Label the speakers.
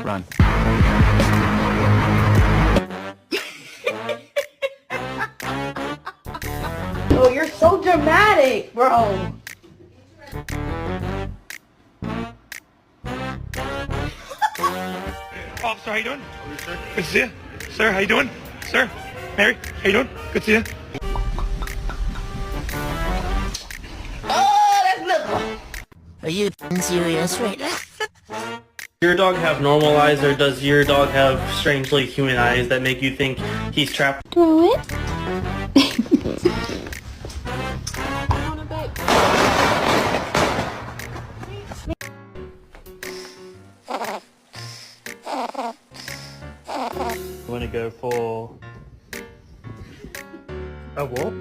Speaker 1: Run.
Speaker 2: Oh, you're so dramatic, bro.
Speaker 3: Officer, how you doing? Good to see you. Sir, how you doing? Sir, Mary, how you doing? Good to see you.
Speaker 2: Oh, that's little.
Speaker 1: Are you serious right now?
Speaker 4: Your dog have normal eyes, or does your dog have strangely human eyes that make you think he's trapped?
Speaker 5: Throw it.
Speaker 4: Want to go for a walk?